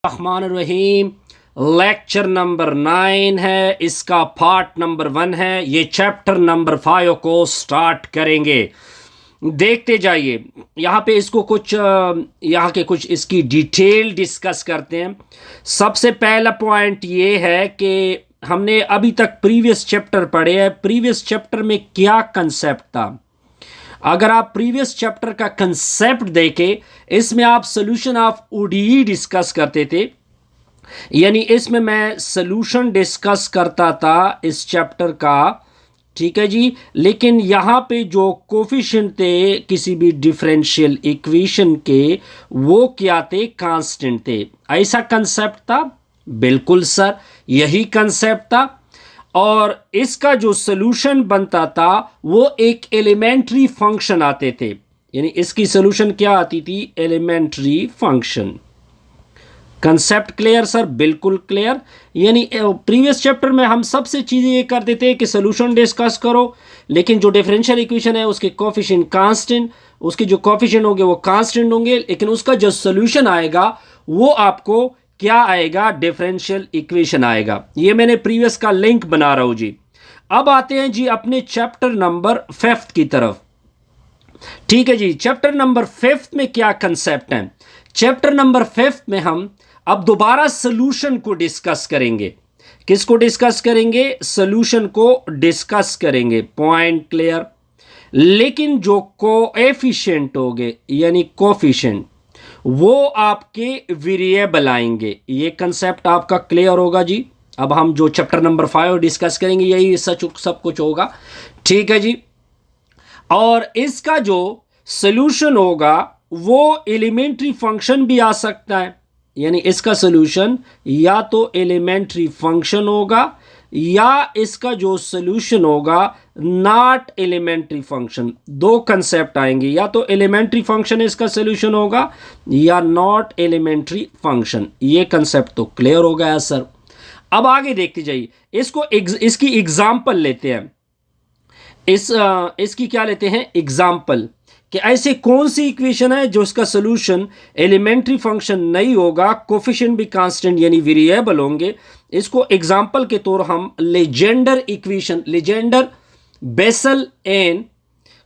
रहमान रहीम। Lecture number 9 है, इसका part number 1 है। ये चैप्टर नंबर 5 को स्टार्ट करेंगे। देखते जाइए यहाँ पे इसको कुछ यहाँ के कुछ इसकी डिटेल डिस्कस करते हैं। सबसे पहला पॉइंट ये है कि हमने अभी तक प्रीवियस चैप्टर पढ़े हैं। प्रीवियस चैप्टर में क्या कंसेप्ट था? अगर आप प्रीवियस चैप्टर का कंसेप्ट देखें, इसमें आप सोल्यूशन ऑफ ओडीई डिस्कस करते थे, यानी इसमें मैं सोल्यूशन डिस्कस करता था इस चैप्टर का, ठीक है जी। लेकिन यहाँ पे जो कोफिशिएंट थे किसी भी डिफरेंशियल इक्वेशन के, वो क्या थे? कांस्टेंट थे। ऐसा कंसेप्ट था? बिल्कुल सर, यही कंसेप्ट था। और इसका जो सोल्यूशन बनता था वो एक एलिमेंट्री फंक्शन आते थे, यानी इसकी सोल्यूशन क्या आती थी? Elementary function. Concept clear sir? बिल्कुल क्लियर। यानी प्रीवियस चैप्टर में हम सबसे चीज़ें ये कर देते हैं कि सोल्यूशन डिस्कस करो, लेकिन जो डिफरेंशियल इक्वेशन है उसके कोफिशिएंट कांस्टेंट, उसके जो कोफिशिएंट होंगे वो कांस्टेंट होंगे, लेकिन उसका जो सोल्यूशन आएगा वो आपको क्या आएगा? डिफरेंशियल इक्वेशन आएगा। ये मैंने प्रीवियस का लिंक बना रहा हूं जी। अब आते हैं जी अपने चैप्टर नंबर 5 की तरफ। ठीक है जी, चैप्टर नंबर 5 में क्या कंसेप्ट है? चैप्टर नंबर 5 में हम अब दोबारा सोल्यूशन को डिस्कस करेंगे। किसको डिस्कस करेंगे? सोल्यूशन को डिस्कस करेंगे। Point clear. लेकिन जो कोएफिशिएंट होंगे यानी कोफिशिएंट, वो आपके वेरिएबल आएंगे। ये कंसेप्ट आपका क्लियर होगा जी। अब हम जो चैप्टर नंबर 5 डिस्कस करेंगे यही सच सब कुछ होगा, ठीक है जी। और इसका जो सोल्यूशन होगा वो एलिमेंट्री फंक्शन भी आ सकता है, यानी इसका सोल्यूशन या तो एलिमेंट्री फंक्शन होगा या इसका जो सोल्यूशन होगा नॉट एलिमेंट्री फंक्शन। दो कंसेप्ट आएंगे, या तो एलिमेंट्री फंक्शन इसका सोल्यूशन होगा या नॉट एलिमेंट्री फंक्शन। ये कंसेप्ट तो क्लियर हो गया सर। अब आगे देखते जाइए, इसकी एग्जांपल लेते हैं। इसकी क्या लेते हैं? एग्जांपल कि ऐसे कौन सी इक्वेशन है जो इसका सोल्यूशन एलिमेंट्री फंक्शन नहीं होगा, कोफिशिएंट भी कांस्टेंट यानी वेरिएबल होंगे। इसको एग्जांपल के तौर हम लेजेंडर इक्वेशन, लेजेंडर, बेसल एन,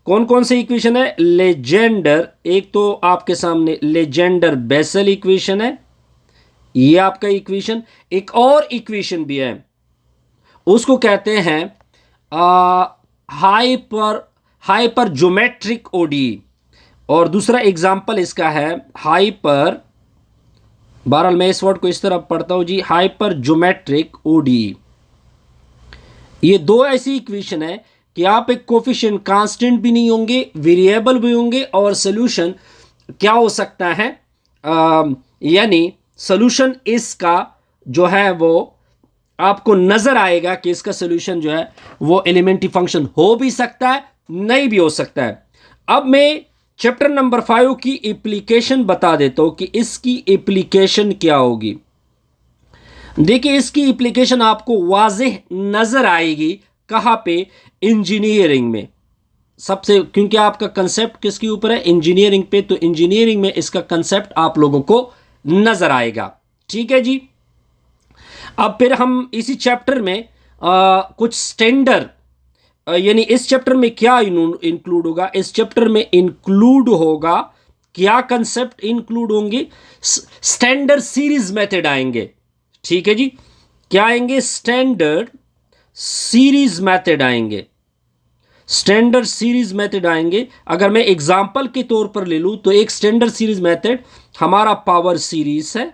कौन कौन सी इक्वेशन है? लेजेंडर, एक तो आपके सामने लेजेंडर बेसल इक्वेशन है, ये आपका इक्वेशन। एक और इक्वेशन भी है, उसको कहते हैं हाइपर ज्योमेट्रिक ओडी, और दूसरा एग्जाम्पल इसका है हाइपर, बहरहाल मैं इस वर्ड को इस तरह पढ़ता हूं जी, हाइपर ज्योमेट्रिक ओडी। ये दो ऐसी इक्वेशन है कि आप एक कोफिशिएंट कांस्टेंट भी नहीं होंगे, वेरिएबल भी होंगे, और सोल्यूशन क्या हो सकता है? यानी सोल्यूशन इसका जो है वो आपको नजर आएगा कि इसका सोल्यूशन जो है वो एलिमेंट्री फंक्शन हो भी सकता है, नहीं भी हो सकता है। अब मैं चैप्टर नंबर 5 की एप्लीकेशन बता देता हूं कि इसकी एप्लीकेशन क्या होगी। देखिए, इसकी एप्लीकेशन आपको वाज़ेह नजर आएगी कहां पे? इंजीनियरिंग में। सबसे, क्योंकि आपका कंसेप्ट किसके ऊपर है? इंजीनियरिंग पे, तो इंजीनियरिंग में इसका कंसेप्ट आप लोगों को नजर आएगा, ठीक है जी। अब फिर हम इसी चैप्टर में कुछ स्टैंडर्ड, यानी इस चैप्टर में क्या इंक्लूड होगा? इस चैप्टर में इंक्लूड होगा क्या कंसेप्ट इंक्लूड होंगे? स्टैंडर्ड सीरीज मेथड आएंगे, ठीक है जी। क्या आएंगे? स्टैंडर्ड सीरीज मेथड आएंगे। स्टैंडर्ड सीरीज मेथड आएंगे। अगर मैं एग्जांपल के तौर पर ले लूं तो एक स्टैंडर्ड सीरीज मेथड हमारा पावर सीरीज है,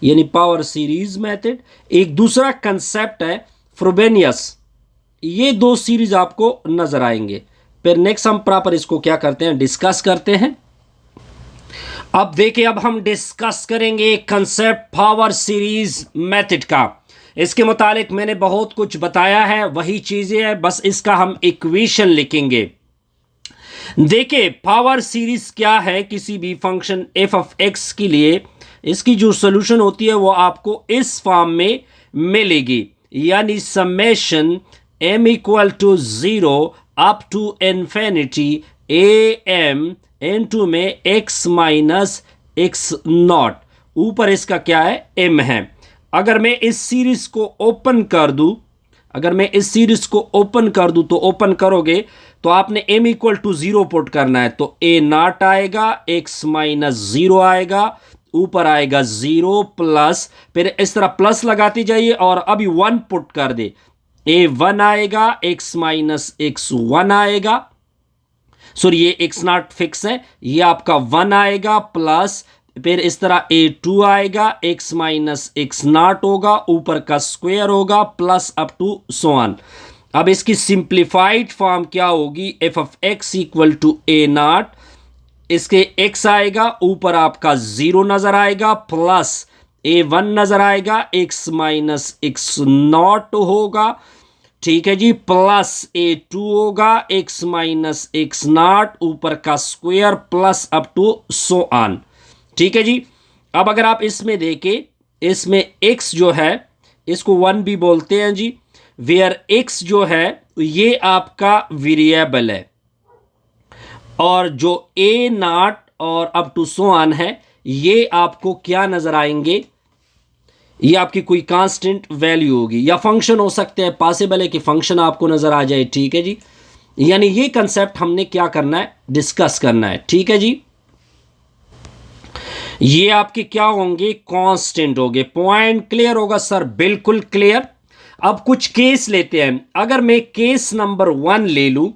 यानी पावर सीरीज मेथड। एक दूसरा कंसेप्ट है फ्रोबेनियस। ये दो सीरीज आपको नजर आएंगे। फिर नेक्स्ट हम प्रॉपर इसको क्या करते हैं? डिस्कस करते हैं। अब देखिए, अब हम डिस्कस करेंगे कंसेप्ट पावर सीरीज मेथड का। इसके मुतालिक मैंने बहुत कुछ बताया है, वही चीजें हैं, बस इसका हम इक्वेशन लिखेंगे। देखिए, पावर सीरीज क्या है? किसी भी फंक्शन एफ ऑफ एक्स के लिए इसकी जो सोल्यूशन होती है वो आपको इस फॉर्म में मिलेगी, यानी summation m equal to 0 up to infinity am into में x माइनस x नॉट, ऊपर इसका क्या है, m है। अगर मैं इस सीरीज को ओपन कर दूं, अगर मैं इस सीरीज को ओपन कर दूं, तो ओपन करोगे तो आपने m इक्वल टू 0 पुट करना है, तो a नॉट आएगा, x माइनस 0 आएगा, ऊपर आएगा 0 प्लस, फिर इस तरह प्लस लगाती जाइए और अभी 1 पुट कर दे, a 1 आएगा, x माइनस x 1 आएगा, सॉरी ये x नॉट फिक्स है, ये आपका 1 आएगा प्लस, फिर इस तरह a2 आएगा, x माइनस x नॉट होगा, ऊपर का स्क्वायर होगा, plus up to so on. अब इसकी सिंप्लीफाइड फॉर्म क्या होगी, f of x equal to a naught, इसके x आएगा, ऊपर आपका 0 नजर आएगा, प्लस a1 नजर आएगा, x माइनस x नॉट होगा, ठीक है जी, प्लस a2 होगा, x माइनस x नॉट, ऊपर का square, plus up to so on. ठीक है जी। अब अगर आप इसमें देखें, इसमें x जो है इसको 1 भी बोलते हैं जी, वेयर x जो है ये आपका वेरिएबल है, और जो a नॉट और अप टू सो ऑन है ये आपको क्या नजर आएंगे, ये आपकी कोई कांस्टेंट वैल्यू होगी, या फंक्शन हो सकते हैं, पॉसिबल है कि फंक्शन आपको नजर आ जाए। ठीक है जी, यानी ये कंसेप्ट हमने क्या करना है, डिस्कस करना है। ठीक है जी, ये आपके क्या होंगे, कांस्टेंट होंगे। पॉइंट क्लियर होगा सर? बिल्कुल क्लियर। अब कुछ केस लेते हैं। अगर मैं केस नंबर 1 ले लूं,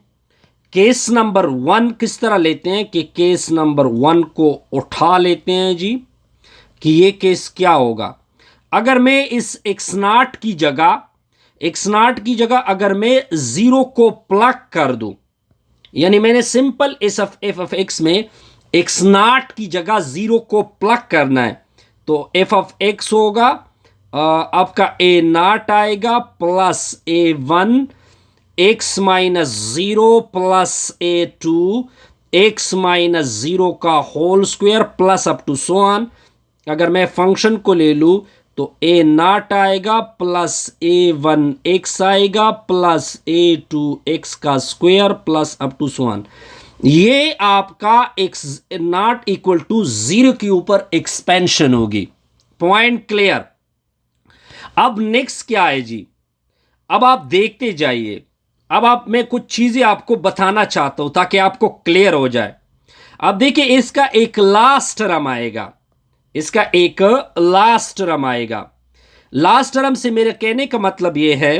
केस नंबर 1 किस तरह लेते हैं कि केस नंबर 1 को उठा लेते हैं जी, कि ये केस क्या होगा। अगर मैं इस x नॉट की जगह अगर मैं 0 को प्लग कर दूं, यानी मैंने सिंपल इस f ऑफ x में x नॉट की जगह 0 को प्लग करना है, तो f ऑफ x होगा आपका a नॉट आएगा plus a1 x minus 0 plus a2 x minus 0 का whole square plus up to so on. अगर मैं फंक्शन को ले लूं तो a नॉट आएगा प्लस a1 x आएगा प्लस a2 x का square plus up to so on. ये आपका x नॉट इक्वल टू 0 के ऊपर एक्सपेंशन होगी। Point clear. अब नेक्स्ट क्या है जी, अब आप देखते जाइए। अब आप मैं कुछ चीजें आपको बताना चाहता हूं ताकि आपको क्लियर हो जाए। अब देखिए, इसका एक लास्ट टर्म आएगा, इसका एक लास्ट टर्म आएगा। लास्ट टर्म से मेरे कहने का मतलब यह है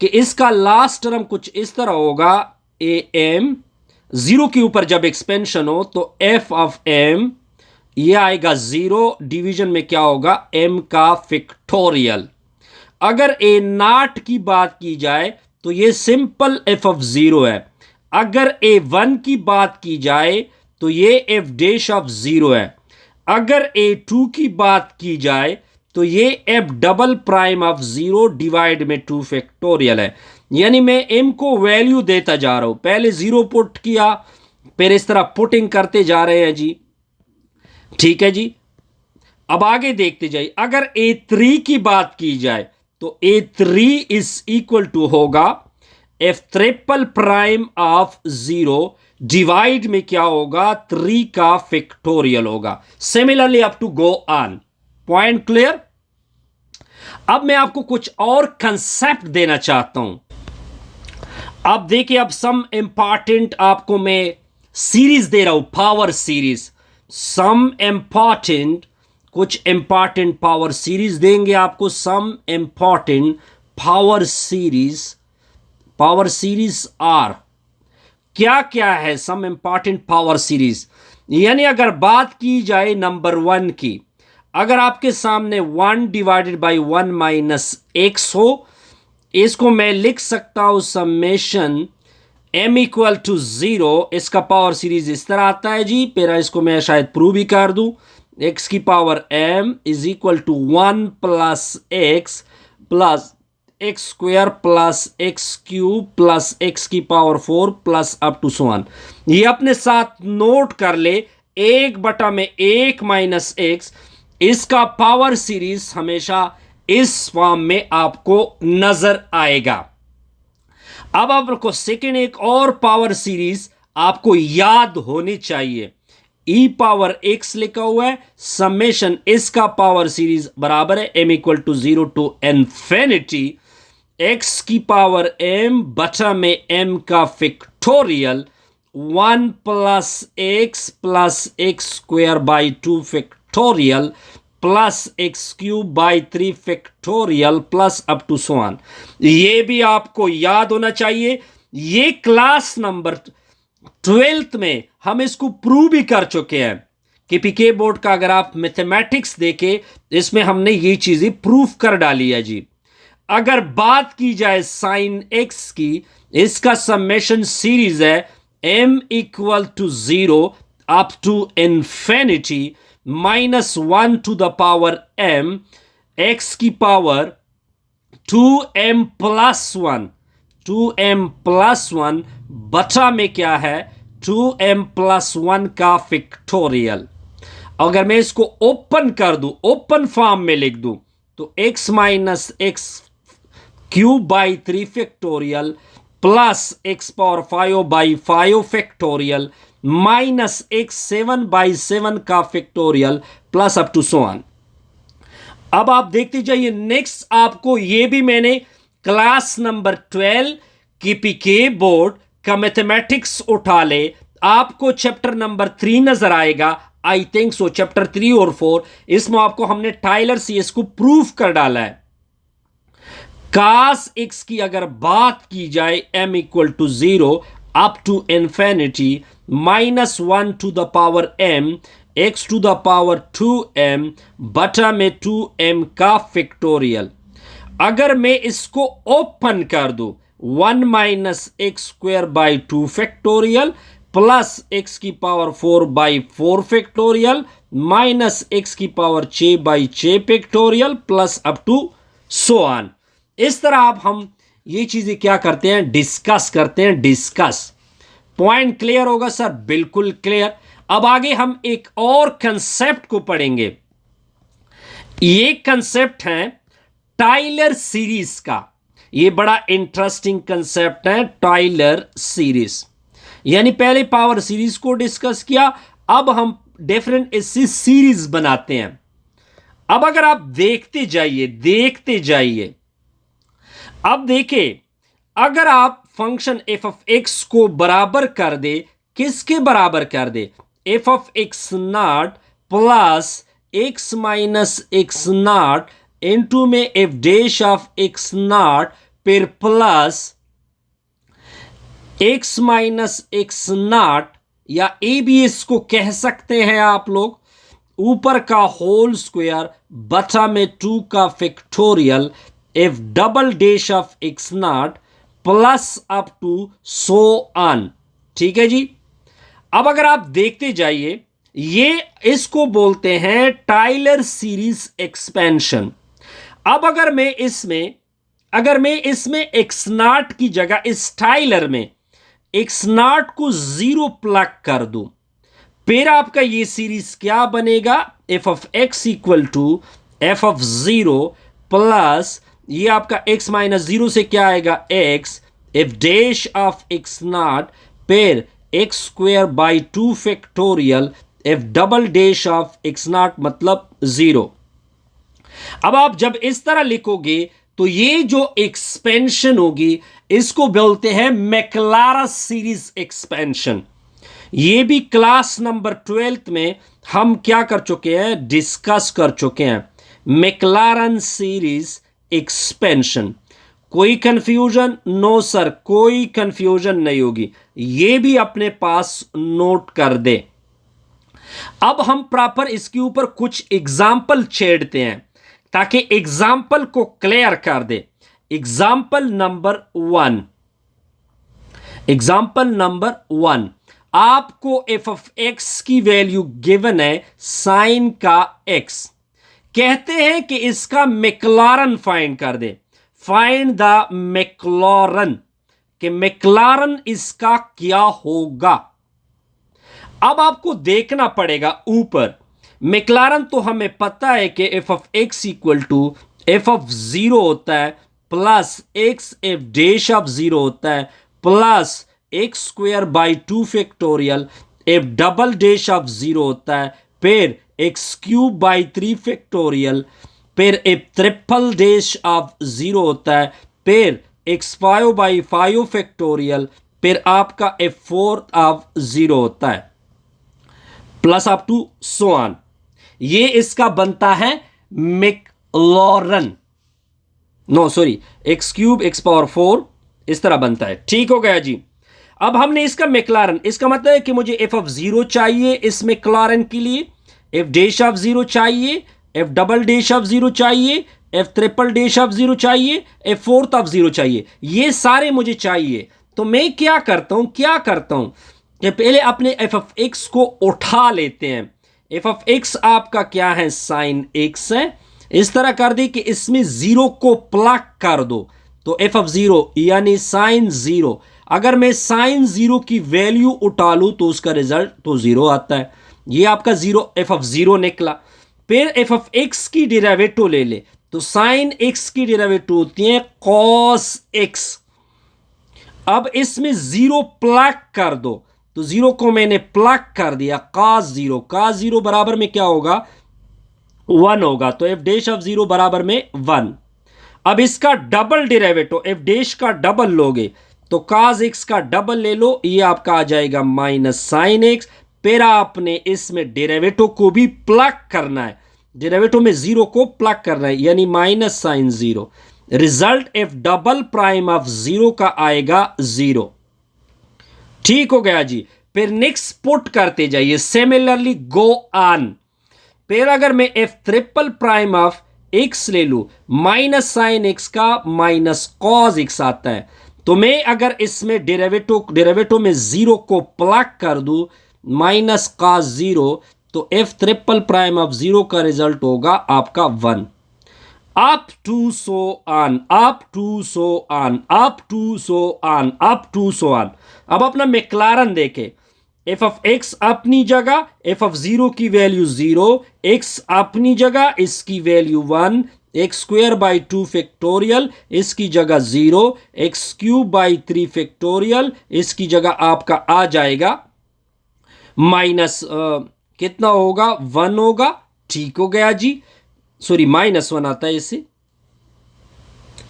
कि इसका लास्ट टर्म कुछ इस तरह होगा, am 0 के ऊपर जब एक्सपेंशन हो तो f ऑफ m ये आएगा 0, डिवीजन में क्या होगा, m का फैक्टोरियल। अगर a नॉट की बात की जाए तो ये सिंपल f ऑफ 0 है। अगर a1 की बात की जाए तो ये f डैश ऑफ 0 है। अगर a2 की बात की जाए तो ये f double prime of 0 divide में 2 फैक्टोरियल है। यानी मैं m को वैल्यू देता जा रहा हूं, पहले 0 पुट किया, फिर इस तरह पुटिंग करते जा रहे हैं जी। ठीक है जी, अब आगे देखते जाइए। अगर a3 की बात की जाए तो a3 इज इक्वल टू होगा f triple prime of 0 divide में क्या होगा, 3 का फैक्टोरियल होगा। Similarly up to go on. Point clear. अब मैं आपको कुछ और कंसेप्ट देना चाहता हूं। अब देखिए, अब सम इंपॉर्टेंट आपको मैं सीरीज दे रहा हूं, पावर सीरीज। सम इंपॉर्टेंट, कुछ इंपॉर्टेंट पावर सीरीज देंगे आपको, some important power series. Power series are क्या क्या है, सम इंपॉर्टेंट पावर सीरीज। यानी अगर बात की जाए नंबर 1 की, अगर आपके सामने 1 डिवाइडेड बाई 1 माइनस x हो, इसको मैं लिख सकता हूं समेशन m इक्वल टू 0। इसका पावर सीरीज इस तरह आता है जी, फिर इसको मैं शायद प्रूव ही कर दूं। x की power m is equal to 1 plus x plus x square plus x cube plus x की power 4 plus up to so on. ये अपने साथ नोट कर ले, 1/1 माइनस एक्स, इसका पावर सीरीज हमेशा इस फॉर्म में आपको नजर आएगा। अब आपको सेकेंड एक और पावर सीरीज आपको याद होनी चाहिए। ई पावर एक्स लिखा हुआ है, समेशन इसका पावर सीरीज बराबर है m equal to 0 to infinity x की पावर m बटा में m का factorial 1 plus x square by 2 factorial plus x cube by 3 factorial plus up to so on. ये भी आपको याद होना चाहिए। ये क्लास नंबर 12th में हम इसको प्रूव भी कर चुके हैं कि पीके बोर्ड का अगर आप मैथमेटिक्स देखें इसमें हमने ये चीजें प्रूफ कर डाली है जी। अगर बात की जाए साइन एक्स की, इसका समेशन सीरीज है m equal to 0 up to infinity -1 to the power m x की पावर 2m प्लस 1 बटा में क्या है 2m प्लस 1 का फैक्टोरियल। अगर मैं इसको ओपन कर दूं, ओपन फॉर्म में लिख दूं तो x minus x cube by 3 factorial plus x power 5 by 5 factorial minus x 7 by 7 का factorial plus up to so on. अब आप देखते जाइए नेक्स्ट, आपको ये भी मैंने क्लास नंबर 12 की पीके बोर्ड का मैथमेटिक्स उठा ले, आपको चैप्टर नंबर 3 नजर आएगा, आई थिंक सो चैप्टर 3 और 4, इसमें आपको हमने टाइलर सीरीज को प्रूफ कर डाला है। कास एक्स की अगर बात की जाए m equal to 0 up to infinity -1 to the power m x to the power 2m बटा में 2m का फैक्टोरियल। अगर मैं इसको ओपन कर दूं 1 minus x square by 2 factorial plus x की power 4 by 4 factorial minus x की power 6 by 6 factorial plus up to so on. इस तरह आप हम ये चीजें क्या करते हैं, डिस्कस करते हैं, डिस्कस। पॉइंट क्लियर होगा सर? बिल्कुल क्लियर। अब आगे हम एक और कंसेप्ट को पढ़ेंगे। ये कंसेप्ट है टाइलर सीरीज का। ये बड़ा इंटरेस्टिंग कंसेप्ट है टाइलर सीरीज। यानी पहले पावर सीरीज को डिस्कस किया, अब हम डिफरेंट इससे सीरीज बनाते हैं। अब अगर आप देखते जाइए अब देखिए, अगर आप फंक्शन f ऑफ x को बराबर कर दे, किसके बराबर कर दे, f of x not plus x minus x not into में f dash of x not फिर plus x minus x not, या ए बी इसको कह सकते हैं आप लोग, ऊपर का होल स्क्वायर बटा में 2 का factorial f double dash of x not plus up to so on. ठीक है जी। अब अगर आप देखते जाइए, ये इसको बोलते हैं टाइलर सीरीज एक्सपेंशन। अब अगर मैं इसमें x नॉट की जगह इस टाइलर में x नॉट को 0 प्लग कर दूं, फिर आपका ये सीरीज क्या बनेगा, f of x equal to f of 0 plus ये आपका x माइनस 0 से क्या आएगा x, f dash of x not फिर x square by 2 factorial f double dash of x not मतलब 0। अब आप जब इस तरह लिखोगे तो ये जो एक्सपेंशन होगी इसको बोलते हैं मैक्लारन सीरीज एक्सपेंशन। ये भी क्लास नंबर 12th में हम क्या कर चुके हैं, डिस्कस कर चुके हैं, मैक्लारन सीरीज एक्सपेंशन। कोई कंफ्यूजन? नो सर, कोई कंफ्यूजन नहीं होगी। ये भी अपने पास नोट कर दे। अब हम प्रॉपर इसके ऊपर कुछ एग्जाम्पल छेड़ते हैं ताकि एग्जाम्पल को क्लियर कर दे। एग्जाम्पल नंबर 1, आपको f ऑफ x की वैल्यू गिवन है साइन का x, कहते हैं कि इसका मैक्लारन फाइंड कर दे। फाइंड द मैक्लारन, कि मैक्लारन इसका क्या होगा। अब आपको देखना पड़ेगा ऊपर, मैक्लारन तो हमें पता है कि f of x equal to f of 0 होता है plus x f dash of 0 होता है plus x square by 2 factorial f double dash of 0 होता है, फिर एक्स क्यूब बाई 3 फैक्टोरियल, फिर इफ ट्रिपल डैश ऑफ 0 होता है, फिर x5 बाई 5 फैक्टोरियल, फिर आपका f4 ऑफ 0 होता है, plus up to so on. ये इसका बनता है Maclaurin, no sorry, x cube x power 4 इस तरह बनता है। ठीक हो गया जी। अब हमने इसका मैक्लॉरन, इसका मतलब है कि मुझे एफ ऑफ 0 चाहिए इस मैक्लॉरन के लिए, एफ डैश ऑफ 0 चाहिए, एफ डबल डैश ऑफ 0 चाहिए, एफ ट्रिपल डैश ऑफ 0 चाहिए, एफ फोर्थ ऑफ 0 चाहिए। ये सारे मुझे चाहिए। तो मैं क्या करता हूं कि पहले अपने एफ ऑफ एक्स को उठा लेते हैं। एफ ऑफ एक्स आपका क्या है, साइन एक्स है। इस तरह कर दे कि इसमें 0 को प्लग कर दो, तो एफ ऑफ 0 यानी साइन 0। अगर मैं साइन 0 की वैल्यू उठा लूं तो उसका रिजल्ट तो 0 आता है। ये आपका 0 एफ ऑफ 0 निकला। फिर एफ ऑफ एक्स की डेरिवेटिव ले ले, तो साइन एक्स की डेरिवेटिव होती है कॉस एक्स। अब इसमें 0 प्लग कर दो, तो 0 को मैंने प्लग कर दिया, cos 0, cos 0 बराबर में क्या होगा, 1 होगा। तो एफ डैश ऑफ 0 बराबर में 1। अब इसका डबल डेरिवेटिव, एफ डैश का डबल लोगे तो cos x का डबल ले लो, ये आपका आ जाएगा माइनस साइन एक्स। फिर आपने इसमें डेरिवेटिव को भी प्लग करना है, डेरिवेटिव में 0 को प्लग करना है, यानी minus sine 0। Result f double prime of 0 का आएगा 0। ठीक हो गया जी। फिर नेक्स्ट पुट करते जाइए, सिमिलरली गो ऑन। फिर अगर मैं F triple prime of x ले लू, माइनस साइन एक्स का माइनस कॉस एक्स आता है, तो मैं अगर इसमें डेरिवेटिव में 0 को प्लग कर दूं, माइनस कॉस 0, तो एफ ट्रिपल प्राइम ऑफ 0 का रिजल्ट होगा आपका 1। Up to so on, up to so on, up to so on, up to so on. अब अपना मैक्लॉरन देखे, एफ ऑफ एक्स अपनी जगह, एफ ऑफ 0 की वैल्यू 0, एक्स अपनी जगह, इसकी value 1, x square by 2 factorial, इसकी जगह 0, एक्स क्यूब बाई 3 फैक्टोरियल, इसकी जगह आपका आ जाएगा माइनस कितना होगा, 1 होगा। ठीक हो गया जी, सॉरी माइनस 1 आता है इससे,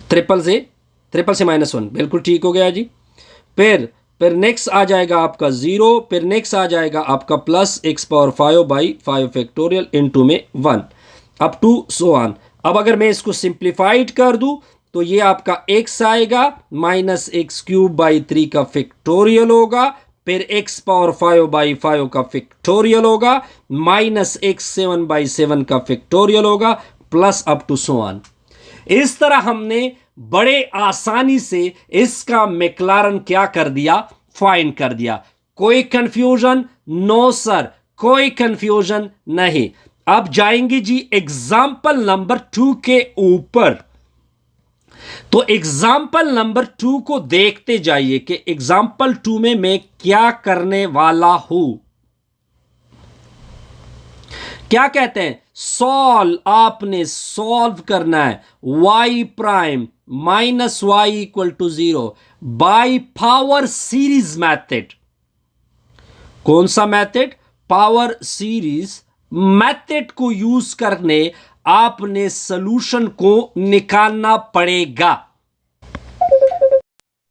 ट्रिपल से माइनस 1, बिल्कुल ठीक हो गया जी। फिर नेक्स्ट आ जाएगा आपका 0, फिर नेक्स्ट आ जाएगा आपका plus x power 5 by 5 factorial into में 1, अप टू सो ऑन। अब अगर मैं इसको सिंप्लीफाइड कर दूं तो ये आपका x आएगा माइनस एक्स क्यूब बाई 3 का फैक्टोरियल होगा, फिर एक्स पावर 5 बाई 5 का फैक्टोरियल होगा, माइनस एक्स 7 बाई 7 का फैक्टोरियल होगा, plus up to so on. इस तरह हमने बड़े आसानी से इसका मैक्लॉरन क्या कर दिया, फाइंड कर दिया। कोई कंफ्यूजन? नो सर, कोई कंफ्यूजन नहीं। अब जाएंगे जी एग्जाम्पल नंबर 2 के ऊपर। तो एग्जाम्पल नंबर 2 को देखते जाइए कि एग्जाम्पल 2 में मैं क्या करने वाला हूं। क्या कहते हैं, सॉल्व, आपने सॉल्व करना है y prime minus y equal to 0 by power series method. कौन सा मैथड? पावर सीरीज मैथड को यूज करने आपने सॉल्यूशन को निकालना पड़ेगा।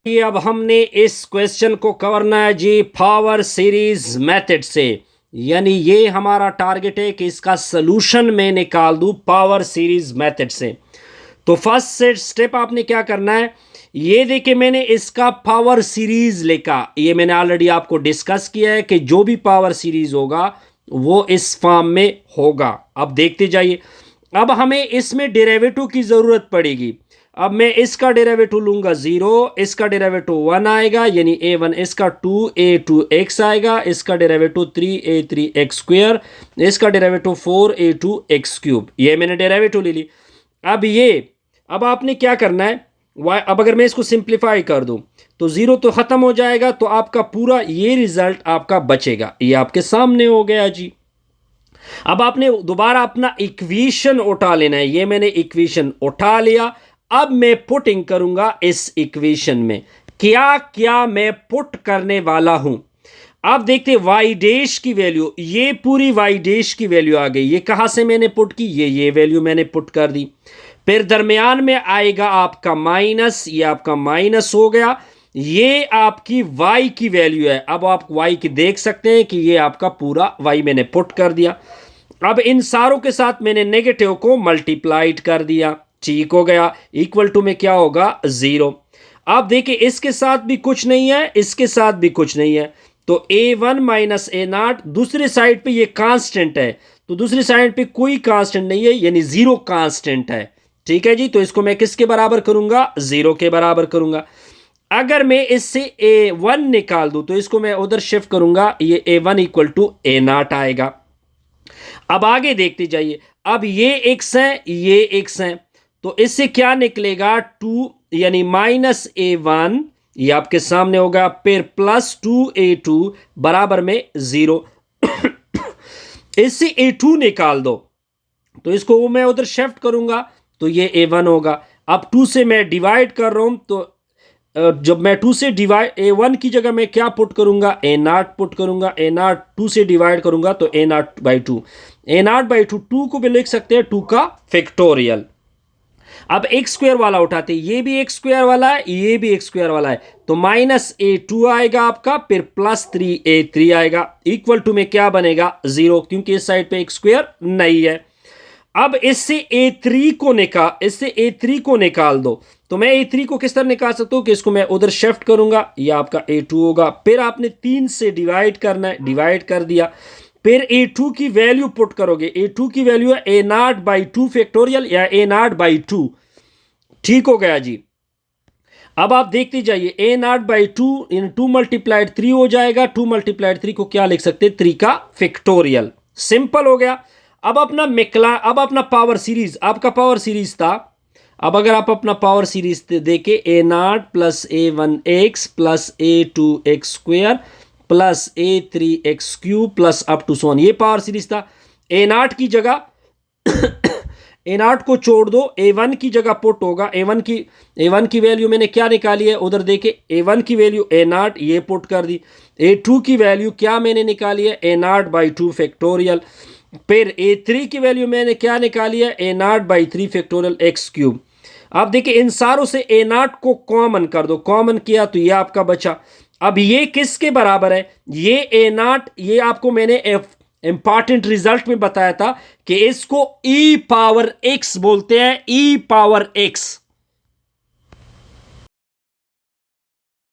ये अब हमने इस क्वेश्चन को करना है जी पावर सीरीज मेथड से, यानी ये हमारा टारगेट है कि इसका सॉल्यूशन मैं निकाल दूं पावर सीरीज मेथड से। तो फर्स्ट स्टेप आपने क्या करना है, ये देखिए मैंने इसका पावर सीरीज लिखा, ये मैंने ऑलरेडी आपको डिस्कस किया है कि जो भी पावर सीरीज होगा वो इस फॉर्म में होगा। अब देखते जाइए। अब हमें इसमें डेरिवेटिव की ज़रूरत पड़ेगी। अब मैं इसका डेरिवेटिव लूंगा 0, इसका डेरिवेटिव 1 आएगा यानी a1, इसका 2a2x आएगा, इसका डेरिवेटिव 3a3x स्क्वायर, इसका डेरिवेटिव 4a2x क्यूब। ये मैंने डेरिवेटिव ले ली। अब आपने क्या करना है, अब अगर मैं इसको सिंप्लीफाई कर दूं तो 0 तो ख़त्म हो जाएगा, तो आपका पूरा ये रिजल्ट आपका बचेगा। ये आपके सामने हो गया जी। अब आपने दोबारा अपना इक्वेशन उठा लेना है। ये मैंने इक्वेशन उठा लिया। अब मैं पुटिंग करूंगा इस इक्वेशन में। क्या क्या मैं पुट करने वाला हूं। आप देखते हैं वाई डैश की वैल्यू, ये पूरी वाई डैश की वैल्यू आ गई। ये कहाँ से मैंने पुट की, ये वैल्यू मैंने पुट कर दी। फिर दरमियान में आएगा आपका माइनस, ये आपका माइनस हो गया। ये आपकी y की वैल्यू है। अब आप y की देख सकते हैं कि ये आपका पूरा y मैंने पुट कर दिया। अब इन सारों के साथ मैंने नेगेटिव को मल्टीप्लाइड कर दिया, ठीक हो गया। इक्वल टू में क्या होगा, 0। आप देखिए इसके साथ भी कुछ नहीं है, इसके साथ भी कुछ नहीं है, तो a1 माइनस a0। दूसरी साइड पे ये कांस्टेंट है, तो दूसरी साइड पे कोई कांस्टेंट नहीं है, यानी 0 कांस्टेंट है। ठीक है जी, तो इसको मैं किसके बराबर करूंगा, 0 के बराबर करूंगा। अगर मैं इससे a1 निकाल दूं तो इसको मैं उधर शिफ्ट करूंगा, ये a1 इक्वल टू a0 आएगा। अब आगे देखते जाइए। अब ये x है, ये x है, तो इससे क्या निकलेगा, 2 यानी माइनस a1, ये आपके सामने होगा, फिर प्लस 2a2 बराबर में 0। इससे a2 निकाल दो तो इसको मैं उधर शिफ्ट करूंगा, तो ये a1 होगा। अब 2 से मैं डिवाइड कर रहा हूं, तो जब मैं 2 से डिवाइड, a1 की जगह मैं क्या पुट करूंगा, a0 पुट करूंगा। a0 2 से डिवाइड करूंगा तो a0/2, a0/2, 2 को भी लिख सकते हैं 2 का फैक्टोरियल। अब एक स्क्वायर वाला उठाते, ये भी एक स्क्वायर वाला है, ये भी एक स्क्वायर वाला है, तो माइनस a2 आएगा आपका, फिर प्लस 3a3 आएगा। इक्वल टू में क्या बनेगा, 0, क्योंकि इस साइड पे एक स्क्वायर नहीं है। अब इससे इससे a3 को निकाल दो, तो मैं a3 को किस तरह निकाल सकता हूं कि इसको मैं उधर शिफ्ट करूंगा, ये आपका a2 होगा। फिर आपने 3 से डिवाइड करना है, डिवाइड कर दिया। फिर a2 की वैल्यू पुट करोगे, a2 की वैल्यू है a0/2 फैक्टोरियल या a0/2। ठीक हो गया जी। अब आप देखते जाइए, a0/2 इन 2 मल्टीप्लाइड 3 हो जाएगा। 2 मल्टीप्लाइड 3 को क्या लिख सकते हैं, 3 का फैक्टोरियल। सिंपल हो गया। अब अपना पावर सीरीज, आपका पावर सीरीज था। अब अगर आप अपना पावर सीरीज देखे, a0 plus a1x plus a2x² plus a3x³ plus up to so on, ये पावर सीरीज था। a0 की जगह a0 को छोड़ दो, a1 की जगह पुट होगा। a1 की वैल्यू मैंने क्या निकाली है, उधर देखे, a1 की वैल्यू a0, ये पुट कर दी। a2 की वैल्यू क्या मैंने निकाली है, a0/2 फैक्टोरियल। फिर a3 की वैल्यू मैंने क्या निकाली है, a0/3 फैक्टोरियल x³। आप देखिए इन सारों से a0 को कॉमन कर दो, कॉमन किया तो ये आपका बचा। अब ये किसके बराबर है, ये a0, ये आपको मैंने इंपॉर्टेंट रिजल्ट में बताया था कि इसको e पावर x बोलते हैं, e पावर x।